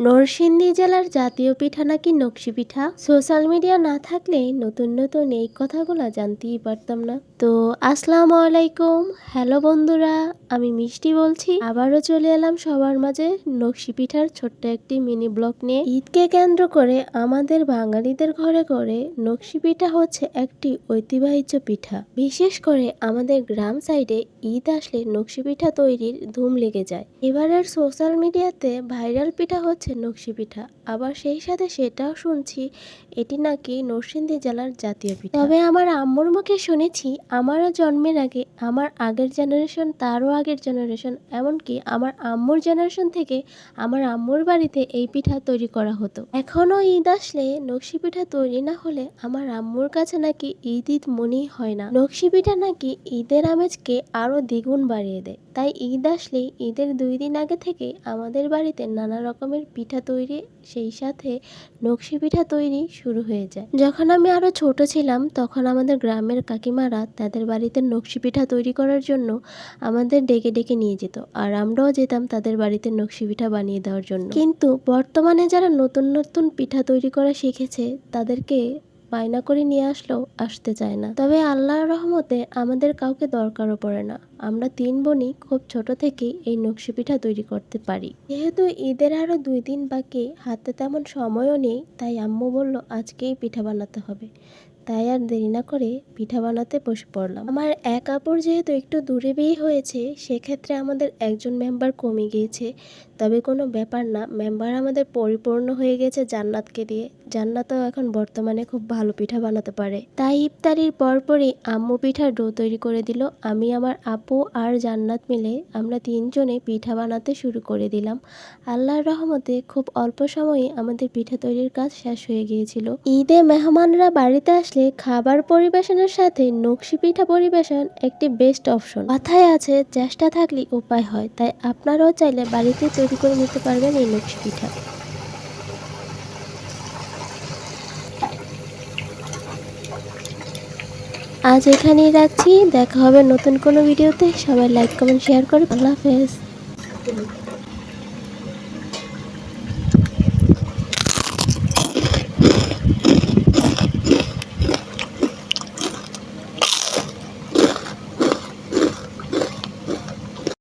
নরসিংদী জেলার জাতীয় পিঠা নাকি নকশি পিঠা। সোশ্যাল মিডিয়া না থাকলে নতুন নতুন এই কথাগুলো জানতেই পারতাম না। তো আসসালামু আলাইকুম, হ্যালো বন্ধুরা, আমি মিষ্টি বলছি। আবারও চলে এলাম সবার মাঝে নকশি পিঠার ছোট্ট একটি মিনি ব্লগ নিয়ে। ঈদকে কেন্দ্র করে আমাদের বাঙালিদের ঘরে ঘরে নকশি পিঠা হচ্ছে একটি ঐতিহ্য পিঠা। বিশেষ করে আমাদের গ্রাম সাইডে ঈদ আসলে নকশি পিঠা তৈরির ধুম লেগে যায়। এবারের সোশ্যাল মিডিয়াতে ভাইরাল পিঠা হচ্ছে নকশি পিঠা, আবার সেই সাথে সেটাও শুনছি এটি নাকি নরসিংদী জেলার জাতীয় পিঠা। তবে আমার আম্মুর মুখে শুনেছি আমারও জন্মের আগে, আমার আগের জেনারেশন, তারও আগের জেনারেশন, এমনকি আমার আম্মুর জেনারেশন থেকে আমার আম্মুর বাড়িতে এই পিঠা তৈরি করা হতো। এখনো ঈদ আসলে নকশি পিঠা তৈরি না হলে আমার আম্মুর কাছে নাকি ঈদ ঈদ মনেই হয় না। নকশি পিঠা নাকি ঈদের আমেজকে আরো দ্বিগুণ বাড়িয়ে দেয়। তাই ঈদ আসলে ঈদের 2 দিন আগে থেকে আমাদের বাড়িতে নানা রকমের পিঠা তৈরি, সেই সাথে নকশি পিঠা তৈরি শুরু হয়ে যায়। যখন আমি আরো ছোট ছিলাম তখন আমাদের গ্রামের কাকিমারা তাদের বাড়িতে নকশি পিঠা তৈরি করার জন্য আমাদের ডেকে ডেকে নিয়ে যেত, আর আমরাও যেতাম তাদের বাড়িতে নকশি পিঠা বানিয়ে দেওয়ার জন্য। কিন্তু বর্তমানে যারা নতুন নতুন পিঠা তৈরি করা শিখেছে তাদেরকে বায়না করে নিয়ে আসলেও আসতে চায় না। তবে আল্লাহর রহমতে আমাদের কাউকে দরকারও পড়ে না। আমরা 3 বোনই খুব ছোট থেকেই এই নকশি পিঠা তৈরি করতে পারি। যেহেতু ঈদের আরো 2 দিন বাকি, হাতে তেমন সময়ও নেই, তাই আম্মু বলল আজকেই পিঠা বানাতে হবে। তাই আর দেরি না করে পিঠা বানাতে বসে পড়লাম। আমার এক আপুর যেহেতু একটু দূরে বিয়ে হয়েছে, সেক্ষেত্রে আমাদের একজন মেম্বার কমে গিয়েছে। তবে কোনো ব্যাপার না, মেম্বার আমাদের পরিপূর্ণ হয়ে গেছে জান্নাতকে দিয়ে। জান্নাতও এখন বর্তমানে খুব ভালো পিঠা বানাতে পারে। তাই ইফতারির পরপরই আম্মু পিঠার ডো তৈরি করে দিল। আমি, আমার আপু আর জান্নাত মিলে আমরা 3 জনে পিঠা বানাতে শুরু করে দিলাম। আল্লাহর রহমতে খুব অল্প সময়ে আমাদের পিঠা তৈরির কাজ শেষ হয়ে গিয়েছিল। ঈদে মেহমানরা বাড়িতে আসলে খাবার পরিবেশনের সাথে নকশি পিঠা পরিবেশন একটি বেস্ট অপশন। কথায় আছে চেষ্টা থাকলে উপায় হয়, তাই আপনারাও চাইলে বাড়িতে তৈরি করে নিতে পারবেন এই নকশি পিঠা। আজ এখানেই রাখছি, দেখা হবে নতুন কোনো ভিডিওতে। সবাই লাইক, কমেন্ট, শেয়ার করে। আল্লাহ হাফেজ।